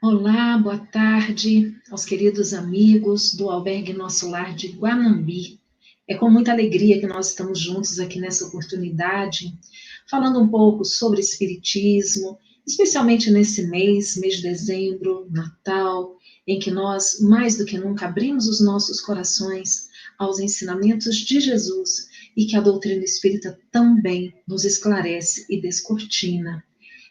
Olá, boa tarde aos queridos amigos do Albergue Nosso Lar de Guanambi. É com muita alegria que nós estamos juntos aqui nessa oportunidade, falando um pouco sobre Espiritismo, especialmente nesse mês de dezembro, Natal, em que nós, mais do que nunca, abrimos os nossos corações aos ensinamentos de Jesus e que a doutrina espírita também nos esclarece e descortina.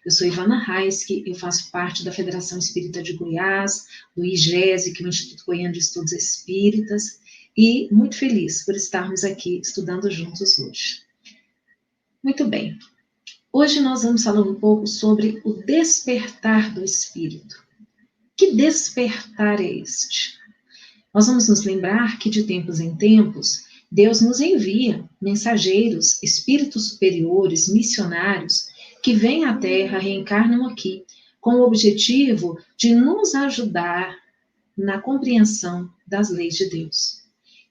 Eu sou Ivana Raiski, eu faço parte da Federação Espírita de Goiás, do IGESE, que é o Instituto Goiano de Estudos Espíritas, e muito feliz por estarmos aqui estudando juntos hoje. Muito bem, hoje nós vamos falar um pouco sobre o despertar do espírito. Que despertar é este? Nós vamos nos lembrar que de tempos em tempos, Deus nos envia mensageiros, espíritos superiores, missionários, que vêm à Terra, reencarnam aqui, com o objetivo de nos ajudar na compreensão das leis de Deus.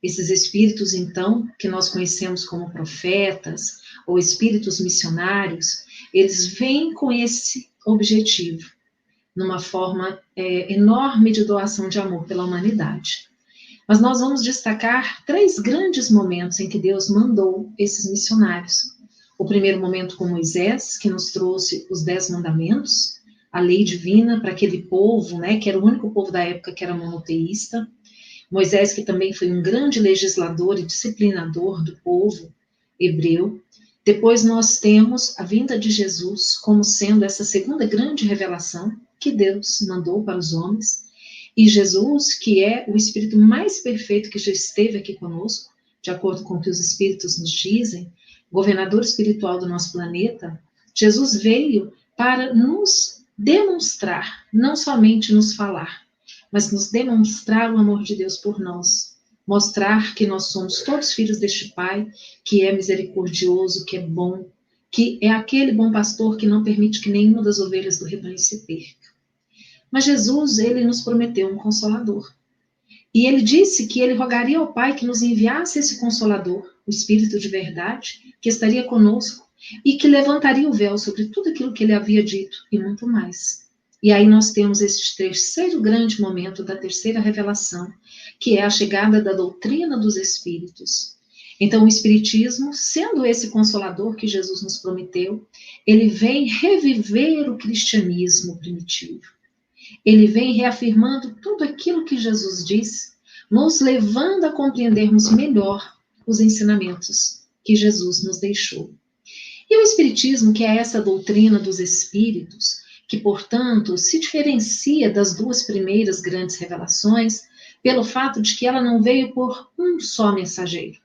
Esses espíritos, então, que nós conhecemos como profetas ou espíritos missionários, eles vêm com esse objetivo, numa forma enorme de doação de amor pela humanidade. Mas nós vamos destacar 3 grandes momentos em que Deus mandou esses missionários. O primeiro momento com Moisés, que nos trouxe os 10 mandamentos, a lei divina para aquele povo, né, que era o único povo da época que era monoteísta. Moisés, que também foi um grande legislador e disciplinador do povo hebreu. Depois nós temos a vinda de Jesus como sendo essa segunda grande revelação que Deus mandou para os homens. E Jesus, que é o Espírito mais perfeito que já esteve aqui conosco, de acordo com o que os Espíritos nos dizem, governador espiritual do nosso planeta, Jesus veio para nos demonstrar, não somente nos falar, mas nos demonstrar o amor de Deus por nós, mostrar que nós somos todos filhos deste Pai, que é misericordioso, que é bom, que é aquele bom pastor que não permite que nenhuma das ovelhas do rebanho se perca. Mas Jesus, ele nos prometeu um Consolador. E ele disse que ele rogaria ao Pai que nos enviasse esse Consolador, o Espírito de verdade, que estaria conosco e que levantaria o véu sobre tudo aquilo que ele havia dito e muito mais. E aí nós temos esse terceiro grande momento da terceira revelação, que é a chegada da doutrina dos Espíritos. Então o Espiritismo, sendo esse Consolador que Jesus nos prometeu, ele vem reviver o cristianismo primitivo. Ele vem reafirmando tudo aquilo que Jesus disse, nos levando a compreendermos melhor os ensinamentos que Jesus nos deixou. E o Espiritismo, que é essa doutrina dos Espíritos, que, portanto, se diferencia das 2 primeiras grandes revelações, pelo fato de que ela não veio por um só mensageiro.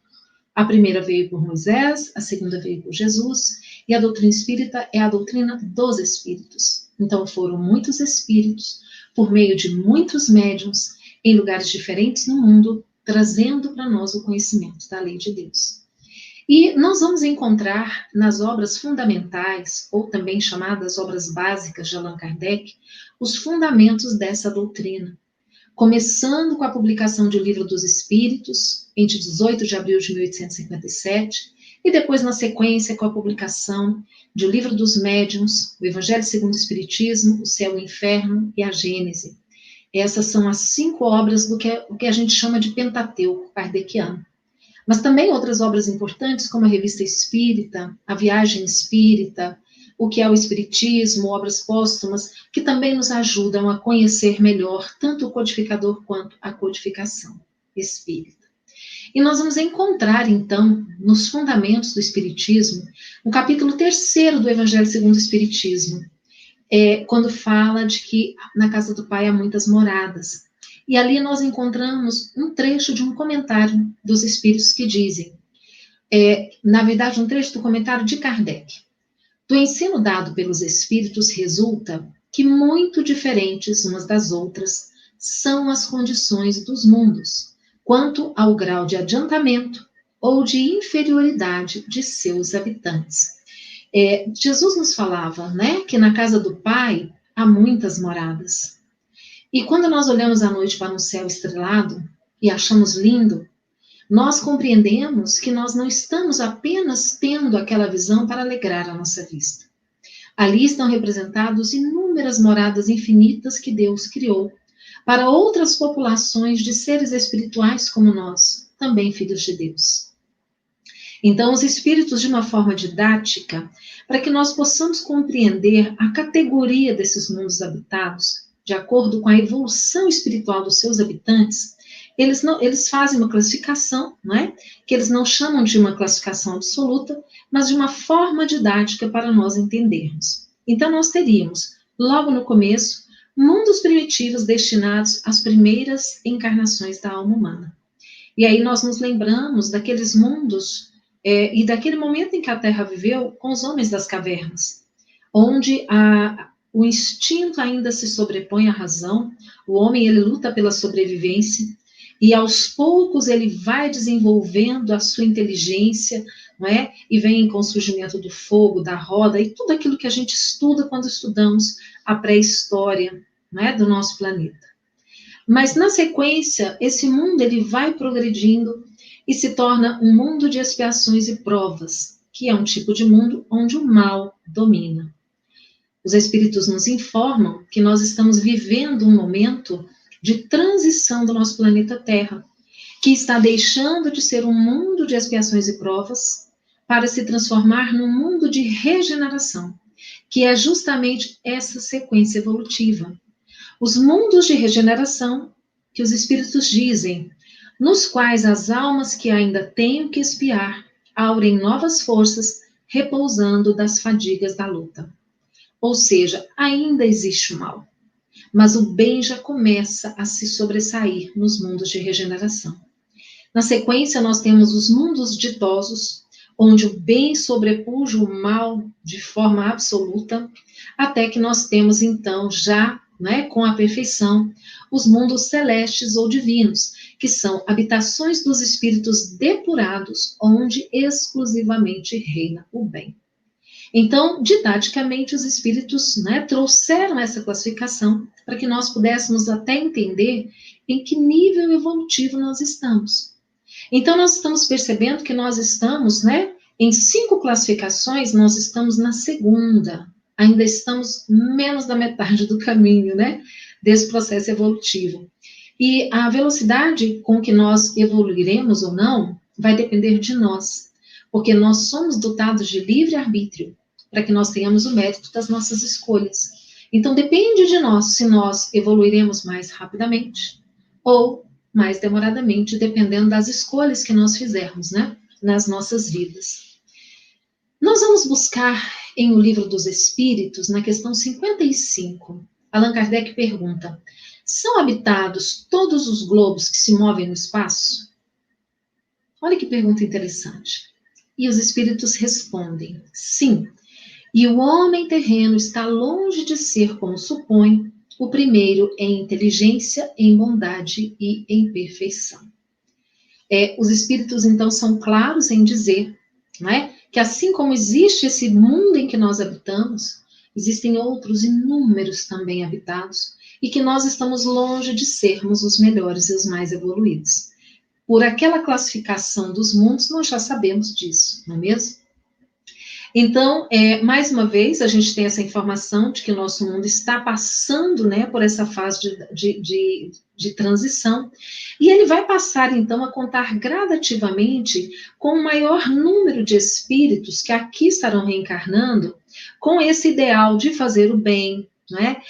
A primeira veio por Moisés, a segunda veio por Jesus, e a doutrina espírita é a doutrina dos Espíritos. Então foram muitos espíritos, por meio de muitos médiuns, em lugares diferentes no mundo, trazendo para nós o conhecimento da lei de Deus. E nós vamos encontrar nas obras fundamentais, ou também chamadas obras básicas de Allan Kardec, os fundamentos dessa doutrina. Começando com a publicação de O Livro dos Espíritos, em 18 de abril de 1857, e depois, na sequência, com a publicação de O Livro dos Médiuns, O Evangelho segundo o Espiritismo, O Céu e o Inferno e a Gênese. Essas são as 5 obras do que a gente chama de Pentateuco kardeciano. Mas também outras obras importantes, como a Revista Espírita, a Viagem Espírita, o que é o Espiritismo, obras póstumas, que também nos ajudam a conhecer melhor tanto o codificador quanto a codificação espírita. E nós vamos encontrar, então, nos fundamentos do Espiritismo, no capítulo 3º do Evangelho segundo o Espiritismo, quando fala de que na casa do Pai há muitas moradas. E ali nós encontramos um trecho de um comentário dos Espíritos que dizem, na verdade, um trecho do comentário de Kardec. Do ensino dado pelos Espíritos resulta que muito diferentes umas das outras são as condições dos mundos, quanto ao grau de adiantamento ou de inferioridade de seus habitantes. Jesus nos falava, né, que na casa do Pai há muitas moradas. E quando nós olhamos à noite para um céu estrelado e achamos lindo, nós compreendemos que nós não estamos apenas tendo aquela visão para alegrar a nossa vista. Ali estão representados inúmeras moradas infinitas que Deus criou para outras populações de seres espirituais como nós, também filhos de Deus. Então, os espíritos, de uma forma didática, para que nós possamos compreender a categoria desses mundos habitados, de acordo com a evolução espiritual dos seus habitantes, eles fazem uma classificação, não é? Que eles não chamam de uma classificação absoluta, mas de uma forma didática para nós entendermos. Então, nós teríamos, logo no começo, mundos primitivos destinados às primeiras encarnações da alma humana. E aí nós nos lembramos daqueles mundos e daquele momento em que a Terra viveu com os homens das cavernas, onde o instinto ainda se sobrepõe à razão, o homem ele luta pela sobrevivência, e aos poucos ele vai desenvolvendo a sua inteligência, não é? E vem com o surgimento do fogo, da roda, e tudo aquilo que a gente estuda quando estudamos a pré-história, não é? Do nosso planeta. Mas na sequência, esse mundo ele vai progredindo e se torna um mundo de expiações e provas, que é um tipo de mundo onde o mal domina. Os espíritos nos informam que nós estamos vivendo um momento de transição do nosso planeta Terra, que está deixando de ser um mundo de expiações e provas para se transformar num mundo de regeneração, que é justamente essa sequência evolutiva. Os mundos de regeneração, que os espíritos dizem, nos quais as almas que ainda têm o que expiar, aurem novas forças, repousando das fadigas da luta. Ou seja, ainda existe o mal, mas o bem já começa a se sobressair nos mundos de regeneração. Na sequência, nós temos os mundos ditosos, onde o bem sobrepuja o mal de forma absoluta, até que nós temos, então, já, né, com a perfeição, os mundos celestes ou divinos, que são habitações dos espíritos depurados, onde exclusivamente reina o bem. Então, didaticamente, os espíritos, né, trouxeram essa classificação para que nós pudéssemos até entender em que nível evolutivo nós estamos. Então, nós estamos percebendo que nós estamos, né, em 5 classificações, nós estamos na segunda, ainda estamos menos da metade do caminho, né, desse processo evolutivo. E a velocidade com que nós evoluiremos ou não vai depender de nós, porque nós somos dotados de livre-arbítrio, para que nós tenhamos o mérito das nossas escolhas. Então, depende de nós se nós evoluiremos mais rapidamente ou mais demoradamente, dependendo das escolhas que nós fizermos, né, nas nossas vidas. Nós vamos buscar em O Livro dos Espíritos, na questão 55, Allan Kardec pergunta: são habitados todos os globos que se movem no espaço? Olha que pergunta interessante. E os espíritos respondem: sim. E o homem terreno está longe de ser, como supõe, o primeiro em inteligência, em bondade e em perfeição. Os espíritos, então, são claros em dizer, não é, que assim como existe esse mundo em que nós habitamos, existem outros inúmeros também habitados, e que nós estamos longe de sermos os melhores e os mais evoluídos. Por aquela classificação dos mundos, nós já sabemos disso, não é mesmo? Então, mais uma vez, a gente tem essa informação de que o nosso mundo está passando, né, por essa fase de transição, e ele vai passar, então, a contar gradativamente com o maior número de espíritos que aqui estarão reencarnando, com esse ideal de fazer o bem, né,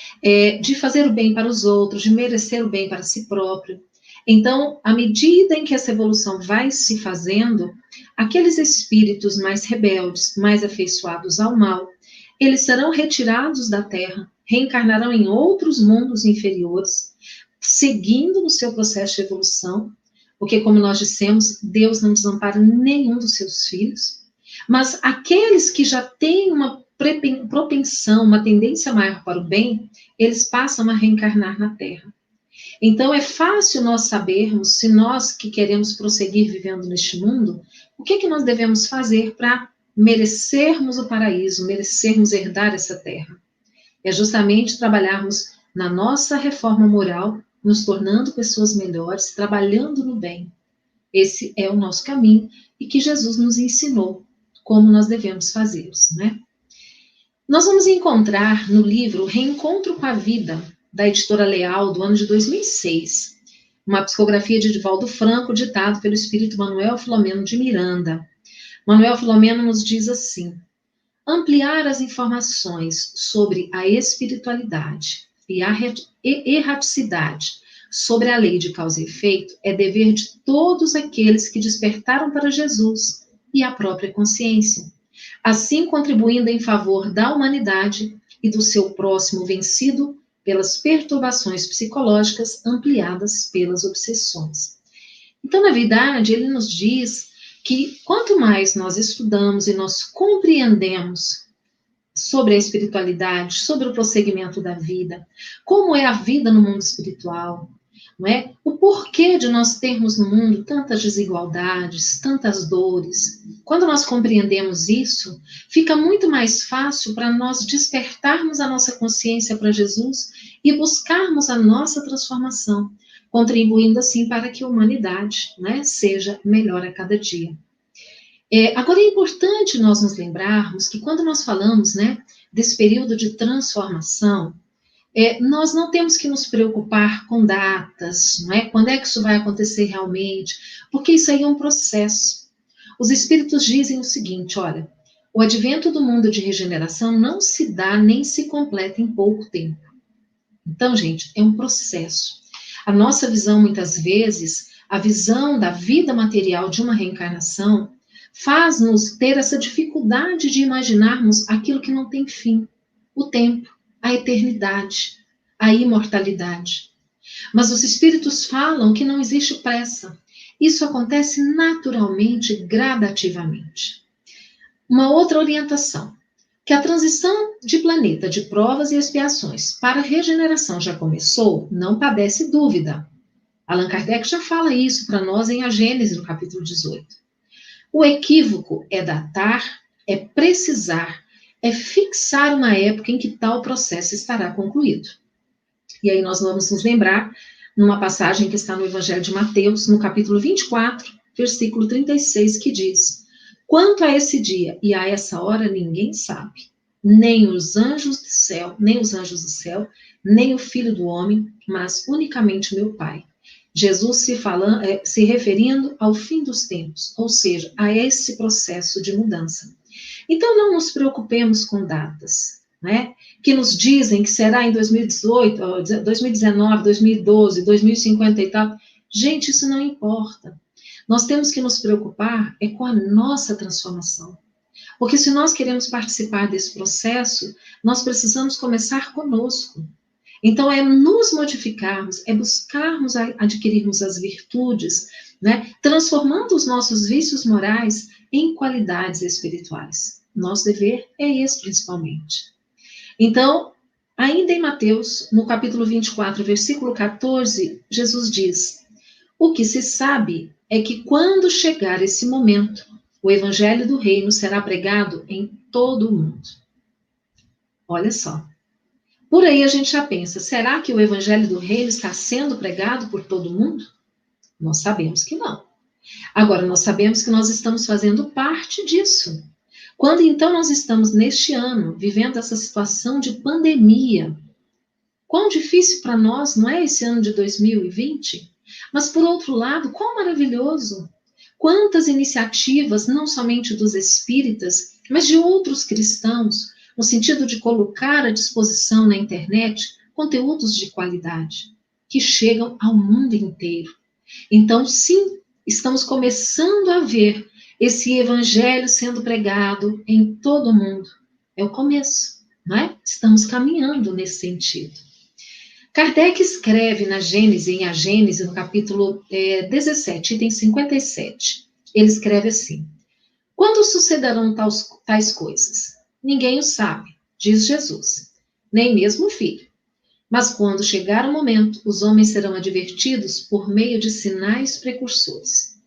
de fazer o bem para os outros, de merecer o bem para si próprio. Então, à medida em que essa evolução vai se fazendo, aqueles espíritos mais rebeldes, mais afeiçoados ao mal, eles serão retirados da Terra, reencarnarão em outros mundos inferiores, seguindo no seu processo de evolução, porque, como nós dissemos, Deus não desampara nenhum dos seus filhos, mas aqueles que já têm uma propensão, uma tendência maior para o bem, eles passam a reencarnar na Terra. Então, é fácil nós sabermos, se nós que queremos prosseguir vivendo neste mundo, o que nós devemos fazer para merecermos o paraíso, merecermos herdar essa terra. É justamente trabalharmos na nossa reforma moral, nos tornando pessoas melhores, trabalhando no bem. Esse é o nosso caminho e que Jesus nos ensinou como nós devemos fazê-los, né? Nós vamos encontrar no livro Reencontro com a Vida, da editora Leal, do ano de 2006, uma psicografia de Divaldo Franco, ditado pelo espírito Manuel Filomeno de Miranda. Manuel Filomeno nos diz assim: ampliar as informações sobre a espiritualidade e a erraticidade sobre a lei de causa e efeito é dever de todos aqueles que despertaram para Jesus e a própria consciência, assim contribuindo em favor da humanidade e do seu próximo vencido pelas perturbações psicológicas ampliadas pelas obsessões. Então, na verdade, ele nos diz que quanto mais nós estudamos e nós compreendemos sobre a espiritualidade, sobre o prosseguimento da vida, como é a vida no mundo espiritual, não é? O porquê de nós termos no mundo tantas desigualdades, tantas dores. Quando nós compreendemos isso, fica muito mais fácil para nós despertarmos a nossa consciência para Jesus e buscarmos a nossa transformação, contribuindo assim para que a humanidade, né, seja melhor a cada dia. Agora é importante nós nos lembrarmos que quando nós falamos, né, desse período de transformação, nós não temos que nos preocupar com datas, não é? Quando é que isso vai acontecer realmente? Porque isso aí é um processo. Os espíritos dizem o seguinte, olha, o advento do mundo de regeneração não se dá nem se completa em pouco tempo. Então, gente, é um processo. A nossa visão, muitas vezes, a visão da vida material de uma reencarnação, faz-nos ter essa dificuldade de imaginarmos aquilo que não tem fim, o tempo, a eternidade, a imortalidade. Mas os espíritos falam que não existe pressa. Isso acontece naturalmente, gradativamente. Uma outra orientação, que a transição de planeta de provas e expiações para a regeneração já começou, não padece dúvida. Allan Kardec já fala isso para nós em A Gênese, no capítulo 18. O equívoco é datar, é precisar, é fixar uma época em que tal processo estará concluído. E aí nós vamos nos lembrar numa passagem que está no Evangelho de Mateus, no capítulo 24, versículo 36, que diz: quanto a esse dia e a essa hora ninguém sabe, nem os anjos do céu, nem o Filho do Homem, mas unicamente meu Pai. Jesus se referindo ao fim dos tempos, ou seja, a esse processo de mudança. Então, não nos preocupemos com datas, né? Que nos dizem que será em 2018, 2019, 2012, 2050 e tal. Gente, isso não importa. Nós temos que nos preocupar com a nossa transformação. Porque se nós queremos participar desse processo, nós precisamos começar conosco. Então, é nos modificarmos, é buscarmos adquirirmos as virtudes, né? Transformando os nossos vícios morais em qualidades espirituais. Nosso dever é esse, principalmente. Então, ainda em Mateus, no capítulo 24, versículo 14, Jesus diz: o que se sabe é que quando chegar esse momento, o evangelho do reino será pregado em todo o mundo. Olha só. Por aí a gente já pensa, será que o evangelho do reino está sendo pregado por todo mundo? Nós sabemos que não. Agora, nós sabemos que nós estamos fazendo parte disso. Quando então nós estamos neste ano vivendo essa situação de pandemia, quão difícil para nós, não é, esse ano de 2020? Mas por outro lado, quão maravilhoso! Quantas iniciativas, não somente dos espíritas, mas de outros cristãos, no sentido de colocar à disposição na internet conteúdos de qualidade, que chegam ao mundo inteiro. Então, sim, estamos começando a ver esse evangelho sendo pregado em todo o mundo. É o começo, não é? Estamos caminhando nesse sentido. Kardec escreve na Gênese, em A Gênese, no capítulo 17, item 57. Ele escreve assim: quando sucederão tais coisas? Ninguém o sabe, diz Jesus, nem mesmo o Filho. Mas quando chegar o momento, os homens serão advertidos por meio de sinais precursores.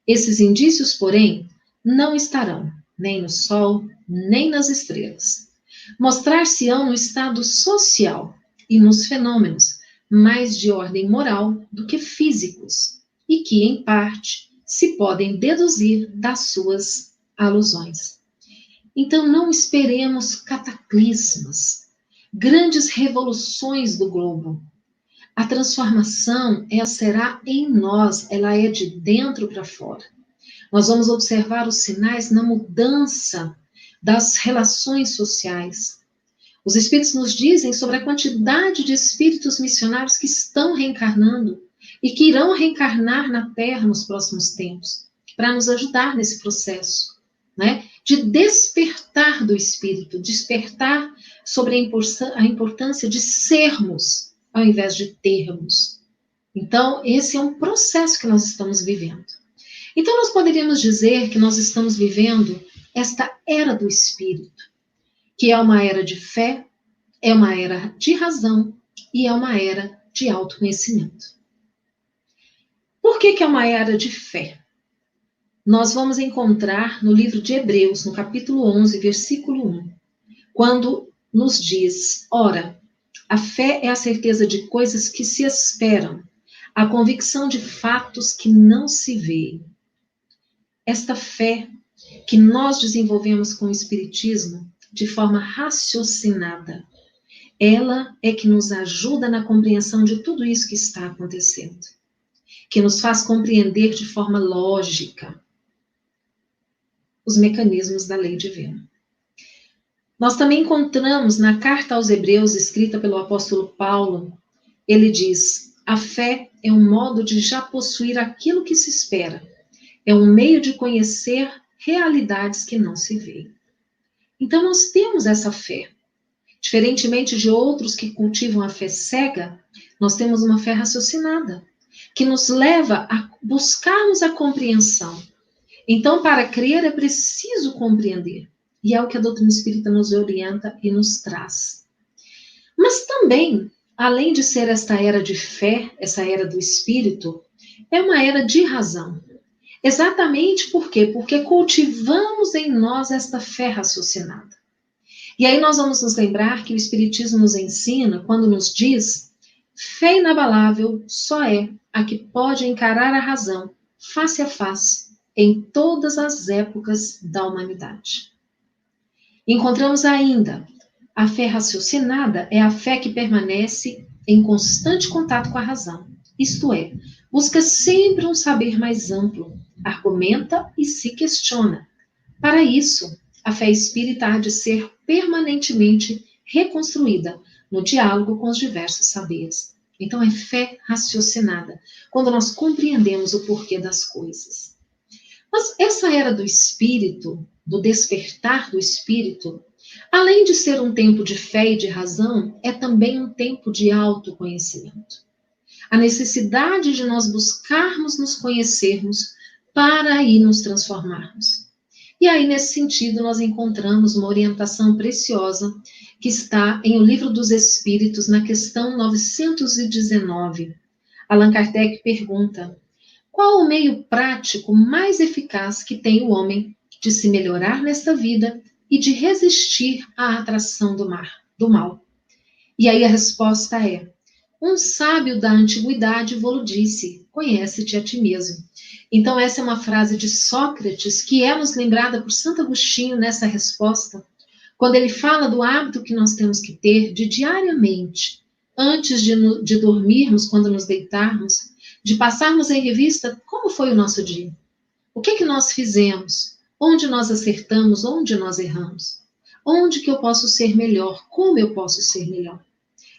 Esses indícios, porém, não estarão nem no sol, nem nas estrelas. Mostrar-se-ão no estado social e nos fenômenos mais de ordem moral do que físicos, e que, em parte, se podem deduzir das suas alusões. Então não esperemos cataclismas, grandes revoluções do globo. A transformação, ela será em nós, ela é de dentro para fora. Nós vamos observar os sinais na mudança das relações sociais. Os Espíritos nos dizem sobre a quantidade de espíritos missionários que estão reencarnando e que irão reencarnar na Terra nos próximos tempos, para nos ajudar nesse processo, né? De despertar do espírito, despertar sobre a importância de sermos ao invés de termos. Então, esse é um processo que nós estamos vivendo. Então, nós poderíamos dizer que nós estamos vivendo esta era do espírito, que é uma era de fé, é uma era de razão e é uma era de autoconhecimento. Por que é uma era de fé? Nós vamos encontrar no livro de Hebreus, no capítulo 11, versículo 1, quando nos diz: ora, a fé é a certeza de coisas que se esperam, a convicção de fatos que não se veem. Esta fé que nós desenvolvemos com o Espiritismo de forma raciocinada, ela é que nos ajuda na compreensão de tudo isso que está acontecendo, que nos faz compreender de forma lógica os mecanismos da lei divina. Nós também encontramos na carta aos Hebreus, escrita pelo apóstolo Paulo, ele diz: a fé é um modo de já possuir aquilo que se espera, é um meio de conhecer realidades que não se veem. Então nós temos essa fé. Diferentemente de outros que cultivam a fé cega, nós temos uma fé raciocinada, que nos leva a buscarmos a compreensão. Então, para crer é preciso compreender. E é o que a doutrina espírita nos orienta e nos traz. Mas também, além de ser esta era de fé, essa era do espírito, é uma era de razão. Exatamente por quê? Porque cultivamos em nós esta fé raciocinada. E aí nós vamos nos lembrar que o Espiritismo nos ensina, quando nos diz: fé inabalável só é a que pode encarar a razão, face a face, em todas as épocas da humanidade. Encontramos ainda: a fé raciocinada é a fé que permanece em constante contato com a razão, isto é, busca sempre um saber mais amplo, argumenta e se questiona. Para isso, a fé espírita há de ser permanentemente reconstruída no diálogo com os diversos saberes. Então, é fé raciocinada, quando nós compreendemos o porquê das coisas. Mas essa era do espírito, do despertar do espírito, além de ser um tempo de fé e de razão, é também um tempo de autoconhecimento. A necessidade de nós buscarmos nos conhecermos para aí nos transformarmos. E aí, nesse sentido, nós encontramos uma orientação preciosa que está em O Livro dos Espíritos, na questão 919. Allan Kardec pergunta: qual o meio prático mais eficaz que tem o homem de se melhorar nesta vida e de resistir à atração do mal? E aí a resposta é: um sábio da antiguidade vô-lo disse, conhece-te a ti mesmo. Então essa é uma frase de Sócrates que é nos lembrada por Santo Agostinho nessa resposta, quando ele fala do hábito que nós temos que ter de diariamente, antes de dormirmos, quando nos deitarmos, de passarmos em revista como foi o nosso dia. O que nós fizemos? Onde nós acertamos? Onde nós erramos? Onde que eu posso ser melhor? Como eu posso ser melhor?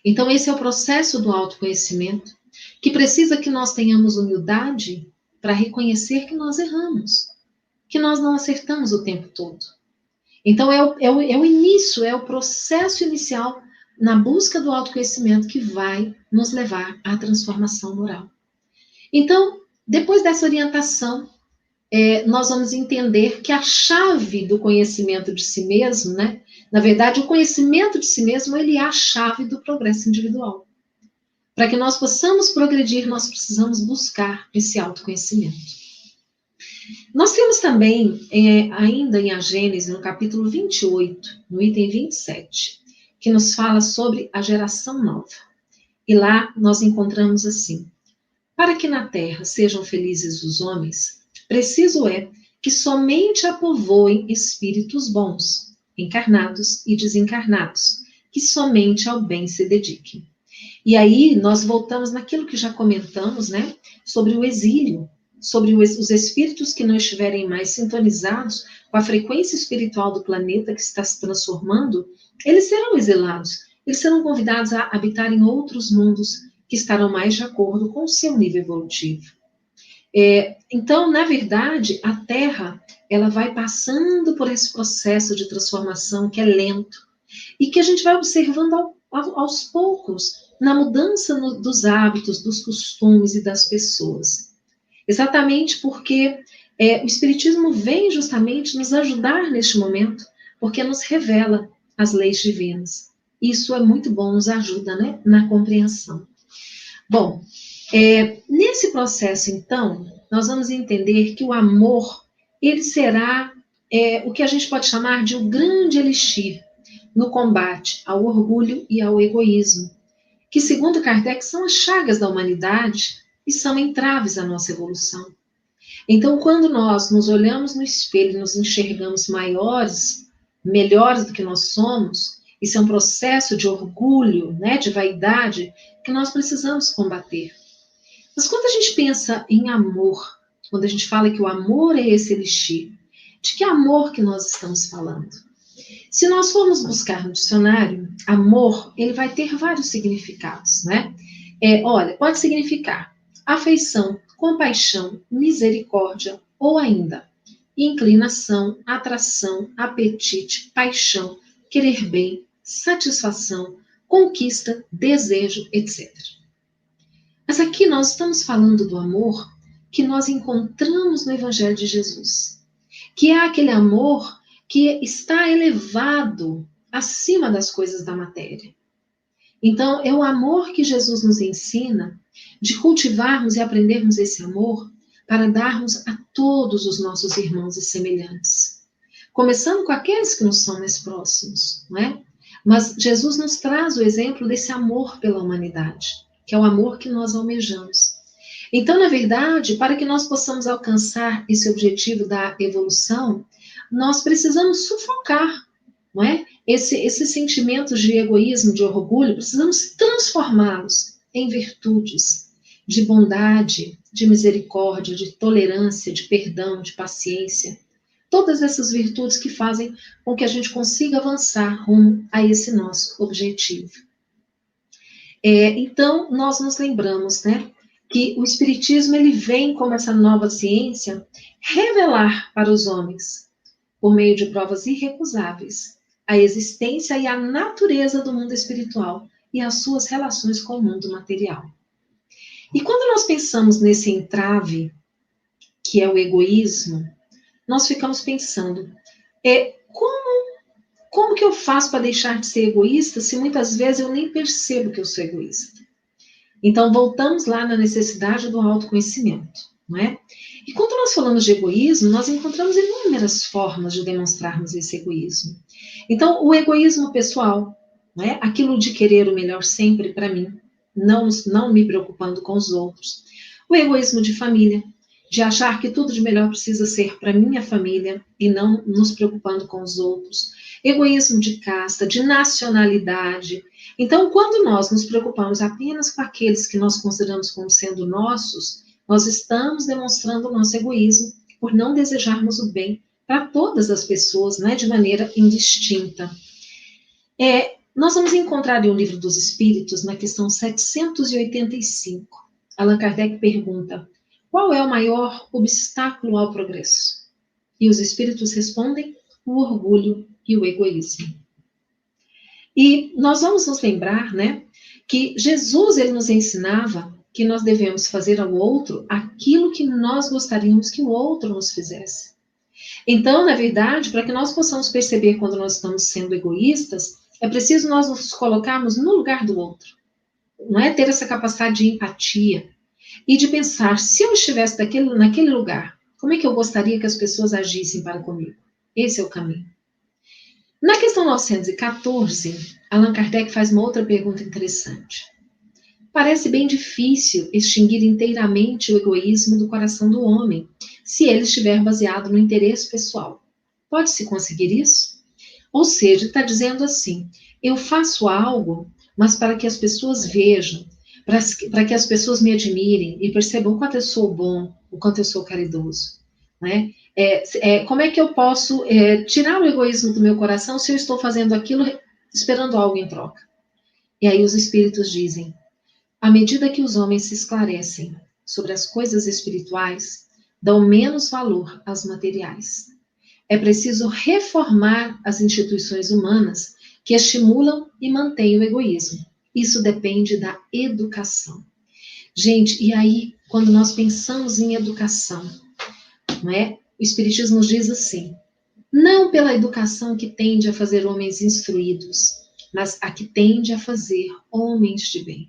Então, esse é o processo do autoconhecimento, que precisa que nós tenhamos humildade para reconhecer que nós erramos, que nós não acertamos o tempo todo. Então, é o início, é o processo inicial na busca do autoconhecimento que vai nos levar à transformação moral. Então, depois dessa orientação, nós vamos entender que a chave do conhecimento de si mesmo, né? Na verdade, o conhecimento de si mesmo, ele é a chave do progresso individual. Para que nós possamos progredir, nós precisamos buscar esse autoconhecimento. Nós temos também, ainda em A Gênese, no capítulo 28, no item 27, que nos fala sobre a geração nova. E lá nós encontramos assim: para que na terra sejam felizes os homens, preciso é que somente a povoem espíritos bons, encarnados e desencarnados, que somente ao bem se dediquem. E aí nós voltamos naquilo que já comentamos, né, sobre o exílio, sobre os espíritos que não estiverem mais sintonizados com a frequência espiritual do planeta que está se transformando, eles serão exilados, eles serão convidados a habitar em outros mundos que estarão mais de acordo com o seu nível evolutivo. Então, na verdade, a Terra, ela vai passando por esse processo de transformação que é lento e que a gente vai observando aos poucos na mudança dos hábitos, dos costumes e das pessoas. Exatamente porque o Espiritismo vem justamente nos ajudar neste momento, porque nos revela as leis divinas. Isso é muito bom, nos ajuda, né, na compreensão. Bom, nesse processo, então, nós vamos entender que o amor, ele será o que a gente pode chamar de um grande elixir no combate ao orgulho e ao egoísmo, que, segundo Kardec, são as chagas da humanidade e são entraves à nossa evolução. Então, quando nós nos olhamos no espelho e nos enxergamos maiores, melhores do que nós somos, isso é um processo de orgulho, né, de vaidade, que nós precisamos combater. Mas quando a gente pensa em amor, quando a gente fala que o amor é esse elixir, de que amor que nós estamos falando? Se nós formos buscar no dicionário, amor, ele vai ter vários significados, né? Olha, pode significar afeição, compaixão, misericórdia ou ainda inclinação, atração, apetite, paixão, querer bem, satisfação, conquista, desejo, etc. Mas aqui nós estamos falando do amor que nós encontramos no Evangelho de Jesus, que é aquele amor que está elevado acima das coisas da matéria. Então, é o amor que Jesus nos ensina de cultivarmos e aprendermos esse amor para darmos a todos os nossos irmãos e semelhantes. Começando com aqueles que nos são mais próximos, não é? Mas Jesus nos traz o exemplo desse amor pela humanidade, que é o amor que nós almejamos. Então, na verdade, para que nós possamos alcançar esse objetivo da evolução, nós precisamos sufocar, não é? Esses sentimentos de egoísmo, de orgulho, precisamos transformá-los em virtudes de bondade, de misericórdia, de tolerância, de perdão, de paciência. Todas essas virtudes que fazem com que a gente consiga avançar rumo a esse nosso objetivo. Então, nós nos lembramos, né, que o Espiritismo ele vem como essa nova ciência revelar para os homens, por meio de provas irrecusáveis, a existência e a natureza do mundo espiritual e as suas relações com o mundo material. E quando nós pensamos nesse entrave, que é o egoísmo, nós ficamos pensando, como que eu faço para deixar de ser egoísta se muitas vezes eu nem percebo que eu sou egoísta? Então, voltamos lá na necessidade do autoconhecimento, não é? E quando nós falamos de egoísmo, nós encontramos inúmeras formas de demonstrarmos esse egoísmo. Então, o egoísmo pessoal, não é? Aquilo de querer o melhor sempre para mim, não me preocupando com os outros. O egoísmo de família, de achar que tudo de melhor precisa ser para minha família e não nos preocupando com os outros. Egoísmo de casta, de nacionalidade. Então, quando nós nos preocupamos apenas com aqueles que nós consideramos como sendo nossos, nós estamos demonstrando o nosso egoísmo por não desejarmos o bem para todas as pessoas, né, de maneira indistinta. Nós vamos encontrar em O Livro dos Espíritos, na questão 785, Allan Kardec pergunta: qual é o maior obstáculo ao progresso? E os espíritos respondem: o orgulho e o egoísmo. E nós vamos nos lembrar, né, que Jesus ele nos ensinava que nós devemos fazer ao outro aquilo que nós gostaríamos que o outro nos fizesse. Então, na verdade, para que nós possamos perceber quando nós estamos sendo egoístas, é preciso nós nos colocarmos no lugar do outro. Não é ter essa capacidade de empatia e de pensar, se eu estivesse naquele lugar, como é que eu gostaria que as pessoas agissem para comigo? Esse é o caminho. Na questão 914, Allan Kardec faz uma outra pergunta interessante. Parece bem difícil extinguir inteiramente o egoísmo do coração do homem, se ele estiver baseado no interesse pessoal. Pode-se conseguir isso? Ou seja, está dizendo assim, eu faço algo, mas para que as pessoas vejam, para que as pessoas me admirem e percebam o quanto eu sou bom, o quanto eu sou caridoso, né? Como é que eu posso tirar o egoísmo do meu coração se eu estou fazendo aquilo esperando algo em troca? E aí os espíritos dizem, à medida que os homens se esclarecem sobre as coisas espirituais, dão menos valor às materiais. É preciso reformar as instituições humanas que estimulam e mantêm o egoísmo. Isso depende da educação. Gente, e aí, quando nós pensamos em educação, não é? O Espiritismo nos diz assim, não pela educação que tende a fazer homens instruídos, mas a que tende a fazer homens de bem.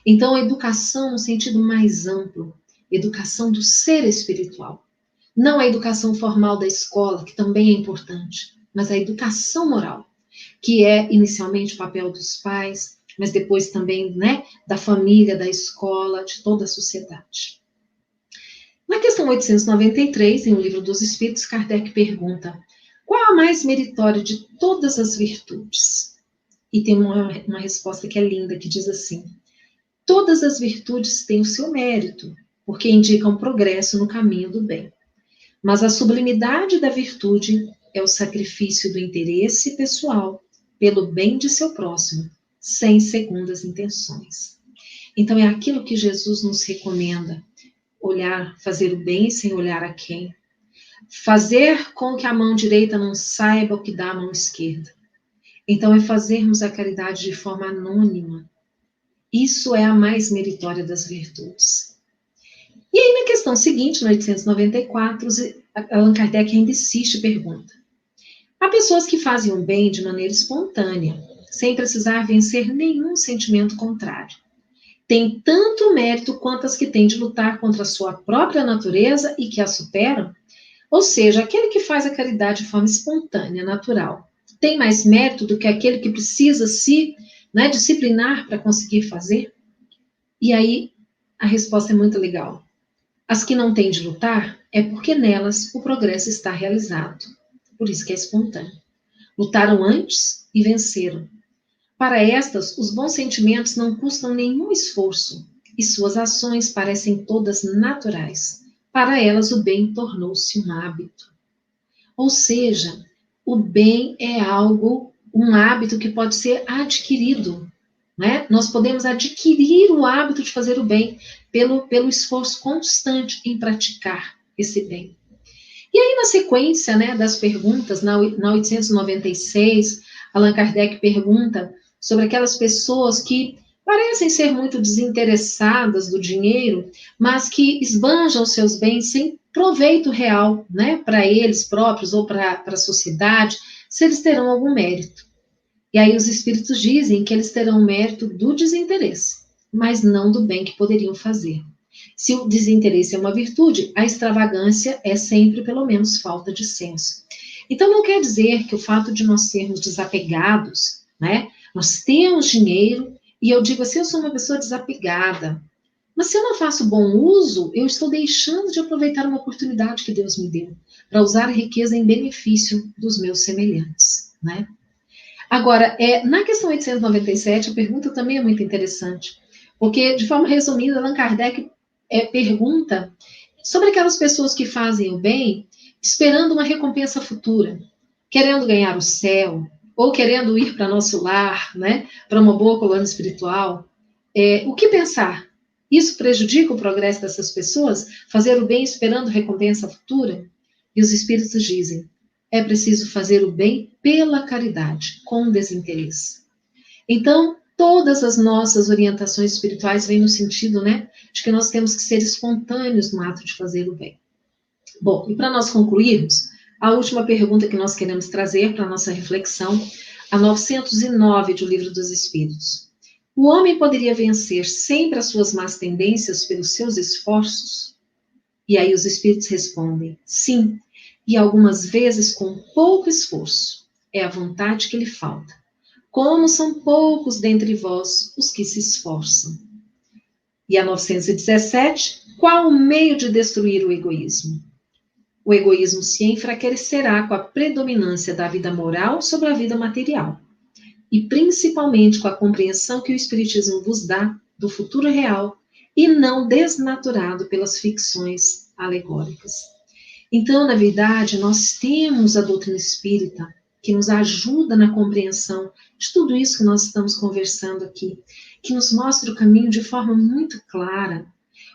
Então, a educação no sentido mais amplo, educação do ser espiritual. Não a educação formal da escola, que também é importante, mas a educação moral, que é inicialmente o papel dos pais, mas depois também, né, da família, da escola, de toda a sociedade. Na questão 893, em O Livro dos Espíritos, Kardec pergunta, qual a mais meritória de todas as virtudes? E tem uma resposta que é linda, que diz assim, todas as virtudes têm o seu mérito, porque indicam progresso no caminho do bem. Mas a sublimidade da virtude é o sacrifício do interesse pessoal pelo bem de seu próximo, sem segundas intenções. Então é aquilo que Jesus nos recomenda, olhar, fazer o bem sem olhar a quem, fazer com que a mão direita não saiba o que dá a mão esquerda. Então é fazermos a caridade de forma anônima. Isso é a mais meritória das virtudes. E aí, na questão seguinte, no 894, Allan Kardec ainda insiste e pergunta. Há pessoas que fazem o bem de maneira espontânea, sem precisar vencer nenhum sentimento contrário. Tem tanto mérito quanto as que têm de lutar contra a sua própria natureza e que a superam. Ou seja, aquele que faz a caridade de forma espontânea, natural, tem mais mérito do que aquele que precisa se disciplinar para conseguir fazer? E aí, a resposta é muito legal. As que não têm de lutar é porque nelas o progresso está realizado. Por isso que é espontâneo. Lutaram antes e venceram. Para estas, os bons sentimentos não custam nenhum esforço e suas ações parecem todas naturais. Para elas, o bem tornou-se um hábito. Ou seja, o bem é algo, um hábito que pode ser adquirido. Né? Nós podemos adquirir o hábito de fazer o bem pelo esforço constante em praticar esse bem. E aí, na sequência das perguntas, na 896, Allan Kardec pergunta sobre aquelas pessoas que parecem ser muito desinteressadas do dinheiro, mas que esbanjam seus bens sem proveito real, para eles próprios ou para a sociedade, se eles terão algum mérito. E aí os espíritos dizem que eles terão mérito do desinteresse, mas não do bem que poderiam fazer. Se o desinteresse é uma virtude, a extravagância é sempre, pelo menos, falta de senso. Então, não quer dizer que o fato de nós sermos desapegados, nós temos dinheiro, e eu digo assim, eu sou uma pessoa desapegada, mas se eu não faço bom uso, eu estou deixando de aproveitar uma oportunidade que Deus me deu, para usar a riqueza em benefício dos meus semelhantes, Agora, na questão 897, a pergunta também é muito interessante, porque, de forma resumida, Allan Kardec pergunta sobre aquelas pessoas que fazem o bem esperando uma recompensa futura, querendo ganhar o céu, ou querendo ir para nosso lar, para uma boa colônia espiritual. O que pensar? Isso prejudica o progresso dessas pessoas? Fazer o bem esperando recompensa futura? E os espíritos dizem, é preciso fazer o bem pela caridade, com desinteresse. Então, todas as nossas orientações espirituais vêm no sentido, de que nós temos que ser espontâneos no ato de fazer o bem. Bom, e para nós concluirmos, a última pergunta que nós queremos trazer para a nossa reflexão, a 909 do Livro dos Espíritos. O homem poderia vencer sempre as suas más tendências pelos seus esforços? E aí os espíritos respondem, sim, e algumas vezes com pouco esforço. É a vontade que lhe falta. Como são poucos dentre vós os que se esforçam. E a 917, qual o meio de destruir o egoísmo? O egoísmo se enfraquecerá com a predominância da vida moral sobre a vida material, e principalmente com a compreensão que o Espiritismo vos dá do futuro real e não desnaturado pelas ficções alegóricas. Então, na verdade, nós temos a doutrina espírita que nos ajuda na compreensão de tudo isso que nós estamos conversando aqui, que nos mostra o caminho de forma muito clara.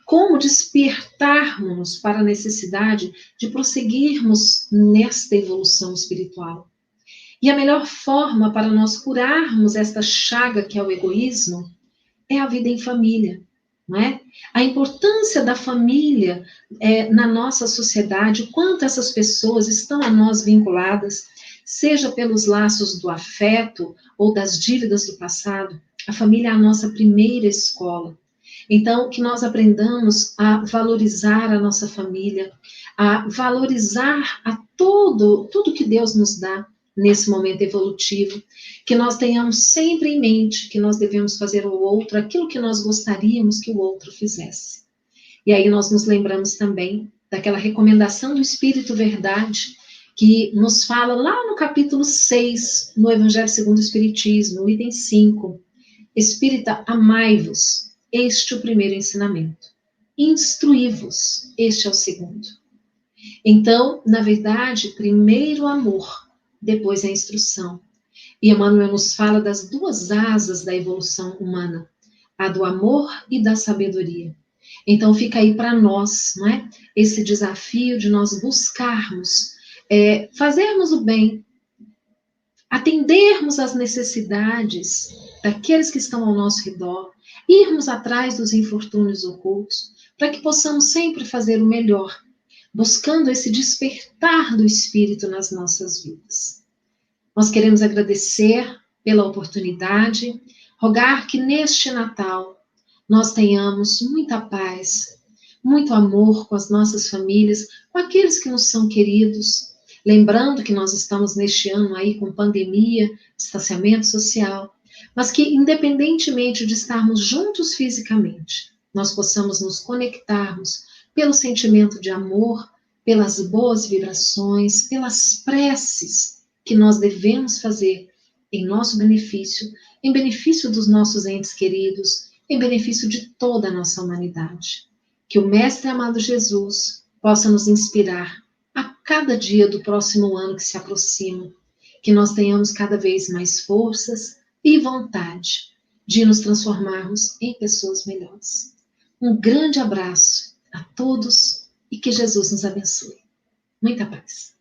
Como despertarmos para a necessidade de prosseguirmos nesta evolução espiritual. E a melhor forma para nós curarmos esta chaga que é o egoísmo é a vida em família, não é? A importância da família na nossa sociedade, quanto essas pessoas estão a nós vinculadas, seja pelos laços do afeto ou das dívidas do passado, a família é a nossa primeira escola. Então, que nós aprendamos a valorizar a nossa família, a valorizar a tudo que Deus nos dá nesse momento evolutivo, que nós tenhamos sempre em mente que nós devemos fazer ao outro aquilo que nós gostaríamos que o outro fizesse. E aí nós nos lembramos também daquela recomendação do Espírito Verdade, que nos fala lá no capítulo 6, no Evangelho segundo o Espiritismo, no item 5, Espírita, amai-vos, este é o primeiro ensinamento. Instruí-vos, este é o segundo. Então, na verdade, primeiro o amor, depois a instrução. E Emmanuel nos fala das duas asas da evolução humana, a do amor e da sabedoria. Então fica aí para nós, não é? Esse desafio de nós buscarmos, fazermos o bem, atendermos às necessidades daqueles que estão ao nosso redor, irmos atrás dos infortúnios ocultos, para que possamos sempre fazer o melhor, buscando esse despertar do Espírito nas nossas vidas. Nós queremos agradecer pela oportunidade, rogar que neste Natal nós tenhamos muita paz, muito amor com as nossas famílias, com aqueles que nos são queridos, lembrando que nós estamos neste ano aí com pandemia, distanciamento social, mas que independentemente de estarmos juntos fisicamente, nós possamos nos conectarmos pelo sentimento de amor, pelas boas vibrações, pelas preces que nós devemos fazer em nosso benefício, em benefício dos nossos entes queridos, em benefício de toda a nossa humanidade. Que o Mestre amado Jesus possa nos inspirar a cada dia do próximo ano que se aproxima, que nós tenhamos cada vez mais forças e vontade de nos transformarmos em pessoas melhores. Um grande abraço a todos e que Jesus nos abençoe. Muita paz.